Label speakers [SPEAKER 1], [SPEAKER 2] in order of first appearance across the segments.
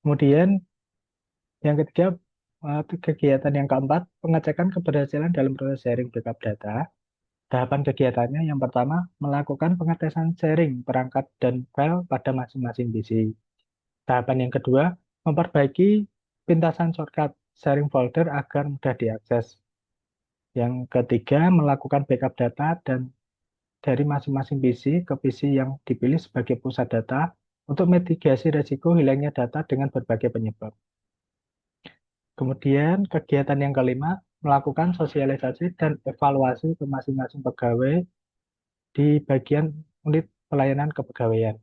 [SPEAKER 1] Kemudian yang ketiga, kegiatan yang keempat, pengecekan keberhasilan dalam proses sharing backup data. Tahapan kegiatannya yang pertama, melakukan pengetesan sharing perangkat dan file pada masing-masing PC. Tahapan yang kedua, memperbaiki pintasan shortcut sharing folder agar mudah diakses. Yang ketiga, melakukan backup data dan dari masing-masing PC ke PC yang dipilih sebagai pusat data untuk mitigasi risiko hilangnya data dengan berbagai penyebab. Kemudian kegiatan yang kelima, melakukan sosialisasi dan evaluasi ke masing-masing pegawai di bagian unit pelayanan kepegawaian.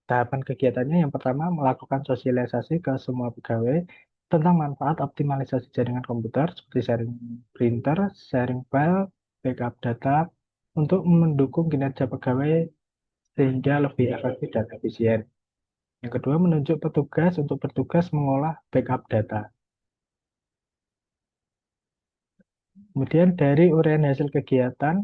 [SPEAKER 1] Tahapan kegiatannya yang pertama, melakukan sosialisasi ke semua pegawai tentang manfaat optimalisasi jaringan komputer seperti sharing printer, sharing file, backup data untuk mendukung kinerja pegawai sehingga lebih efektif dan efisien. Yang kedua, menunjuk petugas untuk bertugas mengolah backup data. Kemudian dari uraian hasil kegiatan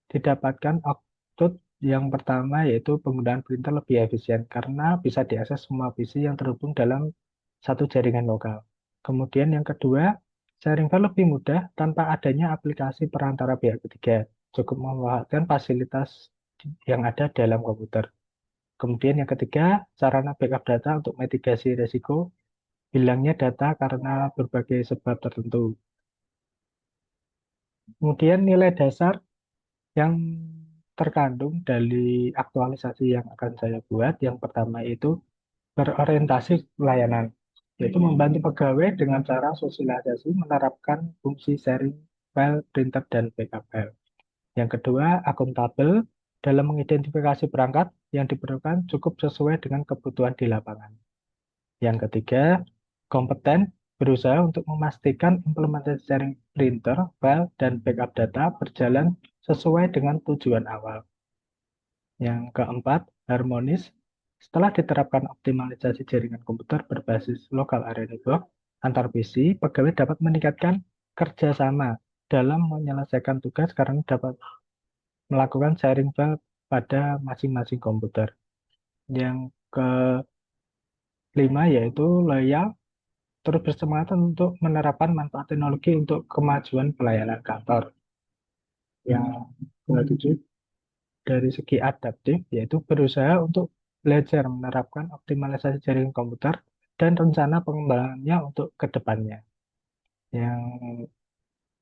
[SPEAKER 1] didapatkan output yang pertama yaitu penggunaan printer lebih efisien karena bisa diakses semua PC yang terhubung dalam satu jaringan lokal. Kemudian yang kedua, sharing file lebih mudah tanpa adanya aplikasi perantara pihak ketiga. Cukup memanfaatkan fasilitas yang ada dalam komputer. Kemudian yang ketiga, sarana backup data untuk mitigasi risiko hilangnya data karena berbagai sebab tertentu. Kemudian nilai dasar yang terkandung dari aktualisasi yang akan saya buat, yang pertama itu berorientasi pelayanan, yaitu membantu pegawai dengan cara sosialisasi menerapkan fungsi sharing file, printer, dan backup file. Yang kedua, akuntabel dalam mengidentifikasi perangkat yang diperlukan cukup sesuai dengan kebutuhan di lapangan. Yang ketiga, kompeten berusaha untuk memastikan implementasi sharing printer, file, dan backup data berjalan sesuai dengan tujuan awal. Yang keempat, harmonis. Setelah diterapkan optimalisasi jaringan komputer berbasis local area network antar PC, pegawai dapat meningkatkan kerjasama dalam menyelesaikan tugas karena dapat melakukan sharing file pada masing-masing komputer. Yang kelima yaitu loyal, terus bersemangat untuk menerapkan manfaat teknologi untuk kemajuan pelayanan kantor. Yang ketujuh, dari segi adaptif, yaitu berusaha untuk belajar menerapkan optimalisasi jaringan komputer dan rencana pengembangannya untuk ke depannya. Yang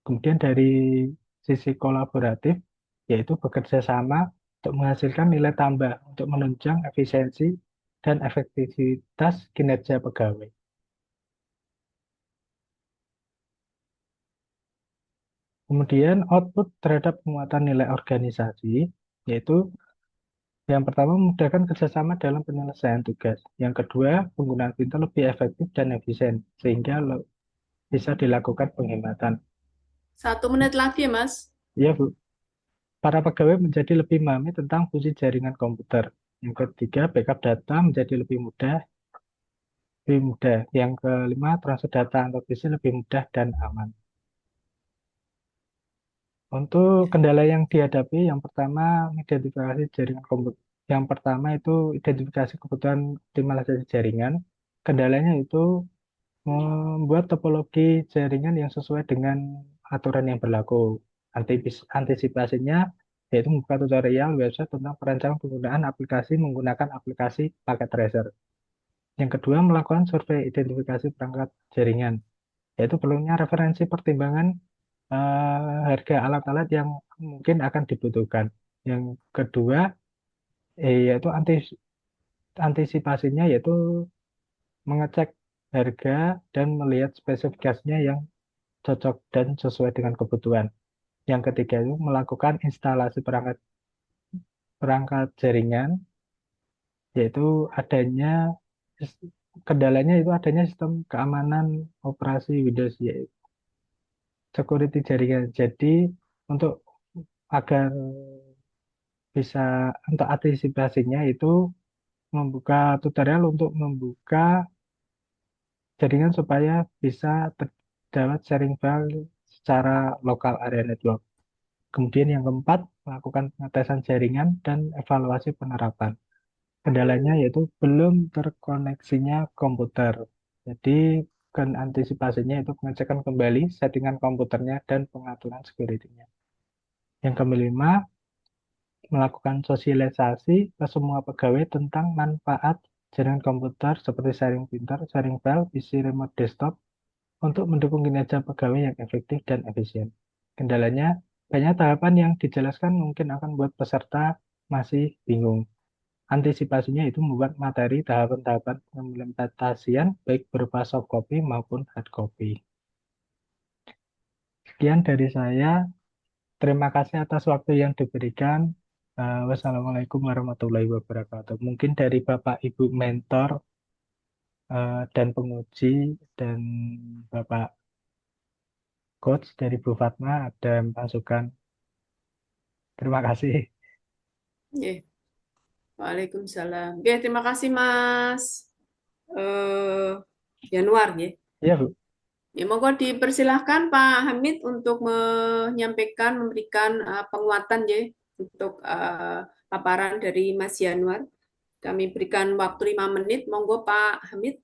[SPEAKER 1] kemudian dari sisi kolaboratif, yaitu bekerja sama untuk menghasilkan nilai tambah untuk menunjang efisiensi dan efektivitas kinerja pegawai. Kemudian output terhadap penguatan nilai organisasi, yaitu yang pertama, memudahkan kerjasama dalam penyelesaian tugas. Yang kedua, penggunaan printer lebih efektif dan efisien, sehingga bisa dilakukan penghematan.
[SPEAKER 2] 1 menit lagi ya, Mas.
[SPEAKER 1] Ya, Bu. Para pegawai menjadi lebih memahami tentang fungsi jaringan komputer. Yang ketiga, backup data menjadi lebih mudah. Yang kelima, transfer data antar PC lebih mudah dan aman. Untuk kendala yang dihadapi, yang pertama, identifikasi jaringan komputer. Yang pertama itu identifikasi kebutuhan optimalisasi jaringan. Kendalanya itu membuat topologi jaringan yang sesuai dengan aturan yang berlaku. Antisipasinya yaitu membuka tutorial website tentang perancangan penggunaan aplikasi menggunakan aplikasi paket tracer. Yang kedua, melakukan survei identifikasi perangkat jaringan, yaitu perlunya referensi pertimbangan harga alat-alat yang mungkin akan dibutuhkan. Yang kedua, yaitu antisipasinya yaitu mengecek harga dan melihat spesifikasinya yang cocok dan sesuai dengan kebutuhan. Yang ketiga itu melakukan instalasi perangkat perangkat jaringan, yaitu adanya kendalanya itu adanya sistem keamanan operasi Windows, yaitu security jaringan. Jadi untuk agar bisa untuk antisipasinya itu membuka tutorial untuk membuka jaringan supaya bisa terdapat sharing file secara lokal area network. Kemudian yang keempat, melakukan pengetesan jaringan dan evaluasi penerapan. Kendalanya yaitu belum terkoneksinya komputer. Jadi kan antisipasinya itu pengecekan kembali settingan komputernya dan pengaturan security-nya. Yang kelima, melakukan sosialisasi ke semua pegawai tentang manfaat jaringan komputer seperti sharing printer, sharing file, PC remote desktop untuk mendukung kinerja pegawai yang efektif dan efisien. Kendalanya, banyak tahapan yang dijelaskan mungkin akan membuat peserta masih bingung. Antisipasinya itu membuat materi tahapan-tahapan pengimplementasian baik berupa soft copy maupun hard copy. Sekian dari saya. Terima kasih atas waktu yang diberikan. Wassalamualaikum warahmatullahi wabarakatuh. Mungkin dari Bapak Ibu mentor dan penguji dan Bapak coach dari Bu Fatma ada masukan. Terima kasih.
[SPEAKER 2] Nggih. Waalaikumsalam. Oke, terima kasih Mas eh, Januar nggih.
[SPEAKER 1] Iya, Bu.
[SPEAKER 2] Ya, monggo dipersilahkan Pak Hamid untuk menyampaikan, memberikan penguatan ya untuk paparan dari Mas Januar. Kami berikan waktu 5 menit. Monggo Pak Hamid.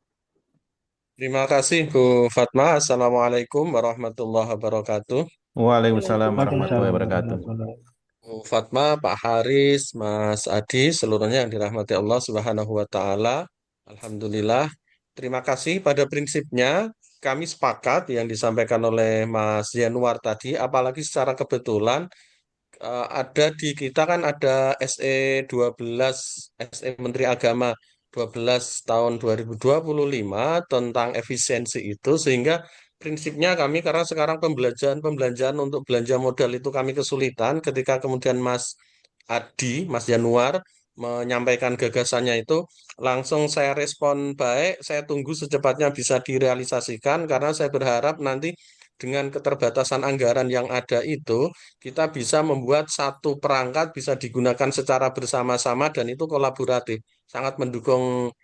[SPEAKER 3] Terima kasih Bu Fatma. Assalamualaikum warahmatullahi wabarakatuh.
[SPEAKER 4] Waalaikumsalam warahmatullahi
[SPEAKER 1] Waalaikumsalam
[SPEAKER 2] Waalaikumsalam.
[SPEAKER 4] wabarakatuh.
[SPEAKER 1] warahmatullahi.
[SPEAKER 3] Bu Fatma, Pak Haris, Mas Adi, seluruhnya yang dirahmati Allah Subhanahu wa taala. Alhamdulillah. Terima kasih pada prinsipnya kami sepakat yang disampaikan oleh Mas Yanuar tadi, apalagi secara kebetulan ada di kita kan ada SE 12 SE Menteri Agama 12 tahun 2025 tentang efisiensi itu sehingga prinsipnya kami karena sekarang pembelanjaan untuk belanja modal itu kami kesulitan ketika kemudian Mas Januar menyampaikan gagasannya itu langsung saya respon baik, saya tunggu secepatnya bisa direalisasikan karena saya berharap nanti dengan keterbatasan anggaran yang ada itu kita bisa membuat satu perangkat bisa digunakan secara bersama-sama dan itu kolaboratif. Sangat mendukung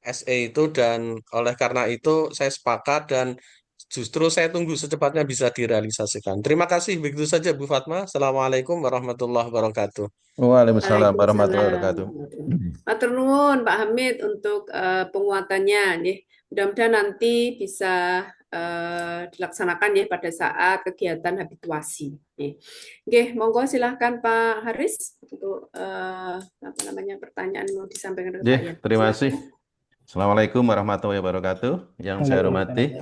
[SPEAKER 3] SE itu dan oleh karena itu saya sepakat dan justru saya tunggu secepatnya bisa direalisasikan. Terima kasih. Begitu saja Bu Fatma. Assalamualaikum warahmatullahi wabarakatuh.
[SPEAKER 4] Waalaikumsalam warahmatullahi
[SPEAKER 2] Waalaikumsalam.
[SPEAKER 4] wabarakatuh.
[SPEAKER 2] Matur nuwun Pak Hamid untuk penguatannya nggih. Mudah-mudahan nanti bisa dilaksanakan ya pada saat kegiatan habituasi. Nggih, monggo silahkan Pak Haris untuk apa namanya pertanyaan mau disampaikan ke Pak Yan.
[SPEAKER 4] Terima
[SPEAKER 2] Silakan.
[SPEAKER 4] kasih. Assalamualaikum warahmatullahi wabarakatuh. Yang saya hormati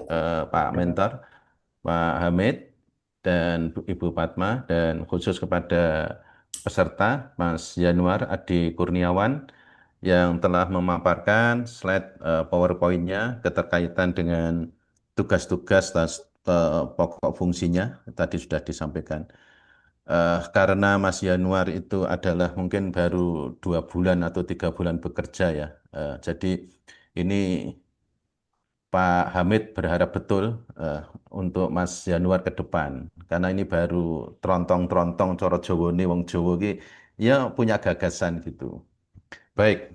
[SPEAKER 4] Pak Mentor, Pak Hamid, dan Ibu Fatma, dan khusus kepada peserta Mas Januar Adi Kurniawan yang telah memaparkan slide PowerPoint-nya keterkaitan dengan tugas-tugas dan pokok fungsinya tadi sudah disampaikan. Karena Mas Januar itu adalah mungkin baru 2 bulan atau 3 bulan bekerja ya. Jadi ini Pak Hamid berharap betul untuk Mas Januar ke depan. Karena ini baru trontong-trontong coro Jowo ini, wong Jowo ini ya punya gagasan gitu. Baik,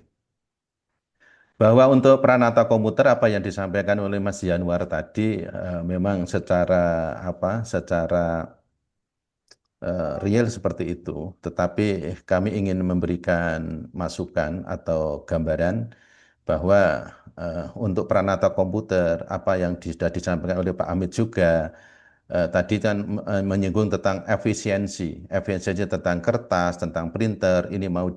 [SPEAKER 4] bahwa untuk Pranata Komputer apa yang disampaikan oleh Mas Januar tadi memang secara real seperti itu, tetapi kami ingin memberikan masukan atau gambaran bahwa untuk Pranata Komputer apa yang sudah disampaikan oleh Pak Amit juga tadi kan menyinggung tentang efisiensi tentang kertas, tentang printer, ini mau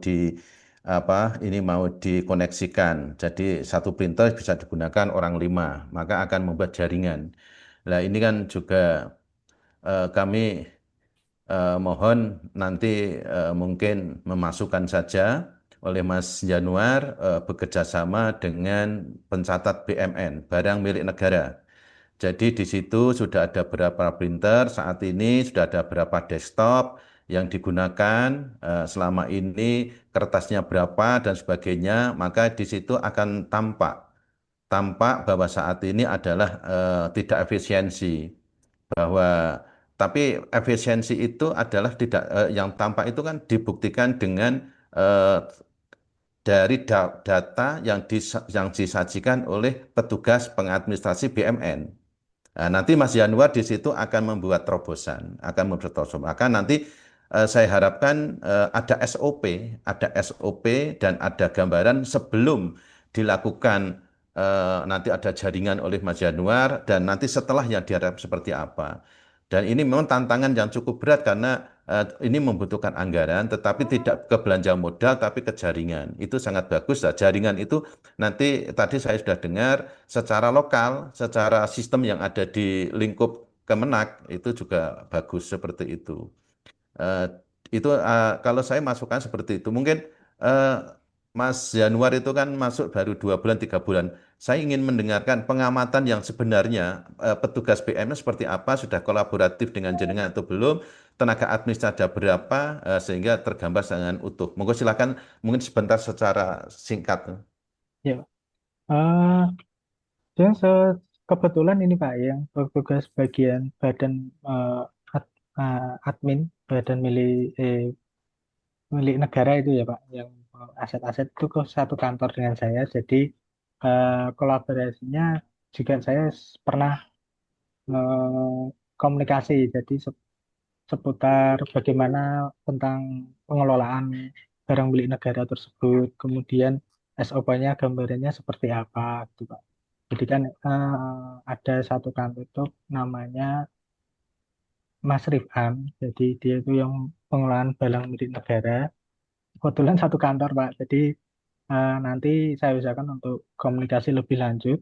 [SPEAKER 4] dikoneksikan. Jadi satu printer bisa digunakan orang 5, maka akan membuat jaringan. Nah ini kan juga kami mohon nanti mungkin memasukkan saja oleh Mas Januar bekerja sama dengan pencatat BMN, barang milik negara. Jadi di situ sudah ada berapa printer saat ini, sudah ada berapa desktop yang digunakan selama ini, kertasnya berapa dan sebagainya, maka di situ akan tampak bahwa saat ini adalah tidak efisiensi, bahwa tapi efisiensi itu adalah tidak yang tampak itu kan dibuktikan dengan eh, dari data yang disajikan oleh petugas pengadministrasi BMN. Nah, nanti Mas Januar di situ akan membuat terobosan, akan nanti saya harapkan ada SOP dan ada gambaran sebelum dilakukan nanti ada jaringan oleh Mas Januar dan nanti setelahnya diharapkan seperti apa. Dan ini memang tantangan yang cukup berat karena ini membutuhkan anggaran, tetapi tidak ke belanja modal, tapi ke jaringan. Itu sangat bagus. Nah, jaringan itu nanti tadi saya sudah dengar secara lokal, secara sistem yang ada di lingkup Kemenak itu juga bagus seperti itu. Eh, itu kalau saya masukkan seperti itu. Mungkin eh, Mas Januar itu kan masuk baru 2 bulan, 3 bulan. Saya ingin mendengarkan pengamatan yang sebenarnya petugas BM seperti apa, sudah kolaboratif dengan jenengan atau belum, tenaga administrasi ada berapa, sehingga tergambar dengan utuh. Monggo silakan mungkin sebentar secara singkat.
[SPEAKER 1] Ya, eh yang kebetulan ini Pak yang bertugas bagian badan eh, admin badan milik negara itu ya Pak, yang aset-aset itu ke satu kantor dengan saya. Jadi kolaborasinya juga saya pernah komunikasi. Jadi seputar bagaimana tentang pengelolaan barang milik negara tersebut, kemudian SOP-nya gambarannya seperti apa, gitu Pak. Jadi kan ada satu kantor itu namanya Mas Rifan, jadi dia itu yang pengelolaan barang milik negara. Kebetulan satu kantor Pak, jadi nanti saya usahakan untuk komunikasi lebih lanjut.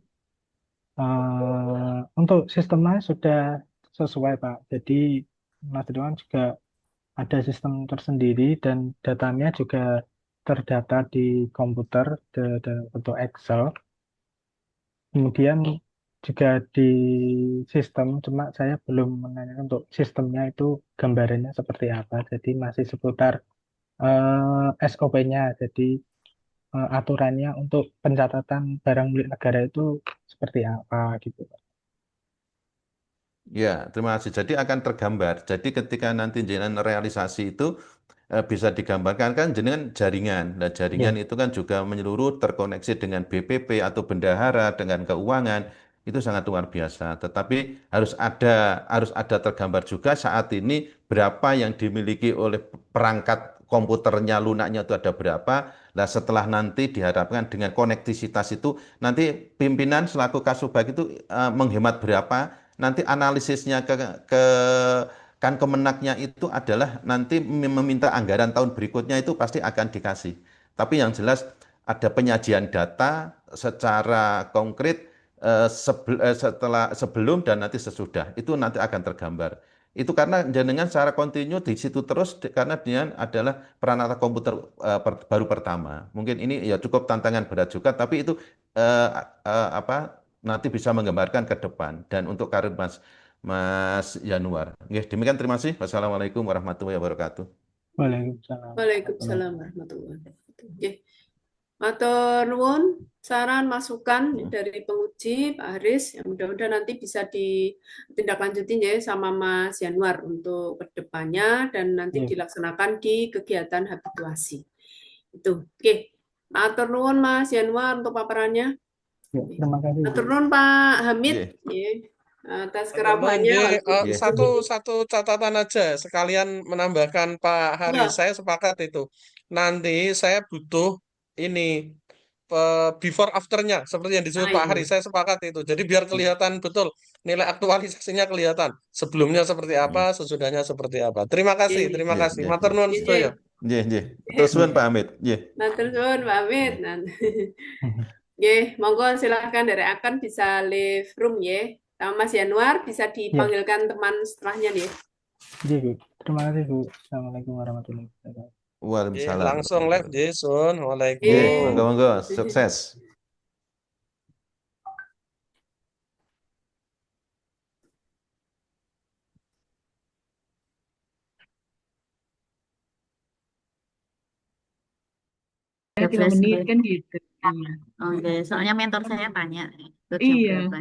[SPEAKER 1] Untuk sistemnya sudah sesuai Pak, jadi Mas Rifan juga ada sistem tersendiri dan datanya juga terdata di komputer dalam bentuk Excel. Kemudian juga di sistem, cuma saya belum menanyakan untuk sistemnya itu gambarannya seperti apa. Jadi masih seputar SOP-nya. Jadi aturannya untuk pencatatan barang milik negara itu seperti apa gitu.
[SPEAKER 4] Ya, terima kasih. Jadi akan tergambar. Jadi ketika nanti jenengan realisasi itu bisa digambarkan kan jenengan jaringan. Nah, jaringan
[SPEAKER 1] Ya,
[SPEAKER 4] itu kan juga menyeluruh terkoneksi dengan BPP atau bendahara dengan keuangan. Itu sangat luar biasa. Tetapi harus ada tergambar juga saat ini berapa yang dimiliki oleh perangkat komputernya lunaknya itu ada berapa. Nah, setelah nanti diharapkan dengan konektisitas itu nanti pimpinan selaku Kasubag itu menghemat berapa. Nanti analisisnya ke kan Kemenaknya itu adalah nanti meminta anggaran tahun berikutnya itu pasti akan dikasih. Tapi yang jelas ada penyajian data secara konkret setelah sebelum dan nanti sesudah. Itu nanti akan tergambar. Itu karena jenengan secara kontinu di situ terus karena dia adalah peranata komputer baru pertama. Mungkin ini ya cukup tantangan berat juga, tapi itu apa nanti bisa menggambarkan ke depan dan untuk karir Mas Januar. Oke, demikian terima kasih. Wassalamualaikum warahmatullahi wabarakatuh.
[SPEAKER 1] Waalaikumsalam warahmatullahi
[SPEAKER 2] Waalaikumsalam warahmatullahi wabarakatuh. Oke. Matur nuwun saran masukan dari penguji Pak Haris. Ya, mudah-mudahan nanti bisa ditindaklanjuti ya sama Mas Januar untuk kedepannya dan nanti
[SPEAKER 1] wabarakatuh.
[SPEAKER 2] dilaksanakan di kegiatan habituasi. Itu. Oke. Matur nuwun Mas Januar untuk paparannya.
[SPEAKER 1] Ya, terima kasih Bu.
[SPEAKER 2] Matur nuwun Pak Hamid
[SPEAKER 4] Nggih,
[SPEAKER 2] ya, atas
[SPEAKER 3] Matur nuwun,
[SPEAKER 2] kerabatannya
[SPEAKER 3] nggih.
[SPEAKER 2] waktu
[SPEAKER 4] nggih.
[SPEAKER 3] Satu catatan aja, sekalian menambahkan Pak Haris,
[SPEAKER 2] ya,
[SPEAKER 3] saya sepakat itu. Nanti saya butuh ini before afternya, seperti yang disebut Pak
[SPEAKER 2] iya.
[SPEAKER 3] Haris, saya sepakat itu. Jadi biar kelihatan betul nilai aktualisasinya kelihatan. Sebelumnya seperti apa,
[SPEAKER 4] Nggih,
[SPEAKER 3] sesudahnya seperti apa. Terima kasih,
[SPEAKER 2] Iya.
[SPEAKER 3] terima
[SPEAKER 4] nggih,
[SPEAKER 3] kasih.
[SPEAKER 4] nggih,
[SPEAKER 3] Matur
[SPEAKER 4] nggih.
[SPEAKER 3] nuwun
[SPEAKER 2] Iya,
[SPEAKER 3] sedaya.
[SPEAKER 4] Nggih, nggih. Terus suwun Pak Hamid. Nggih.
[SPEAKER 2] nah terus Pak Hamid.
[SPEAKER 4] Nggih.
[SPEAKER 2] Nah. Monggo silahkan dari akan bisa live room ya. Sama Mas Januar bisa
[SPEAKER 1] Ya,
[SPEAKER 2] dipanggilkan teman setelahnya nih.
[SPEAKER 1] iya, Bu. Terima kasih Bu. Assalamualaikum warahmatullahi wabarakatuh.
[SPEAKER 4] Waalaikumsalam
[SPEAKER 3] Langsung
[SPEAKER 4] warahmatullahi
[SPEAKER 3] live,
[SPEAKER 4] wabarakatuh.
[SPEAKER 3] Jason.
[SPEAKER 4] Nggih,
[SPEAKER 3] Waalaikumsalam.
[SPEAKER 4] monggo monggo sukses.
[SPEAKER 5] Ya, 3 menit kan gitu. Iya. Oke, soalnya mentor saya tanya nih,
[SPEAKER 6] Iya.
[SPEAKER 5] berapa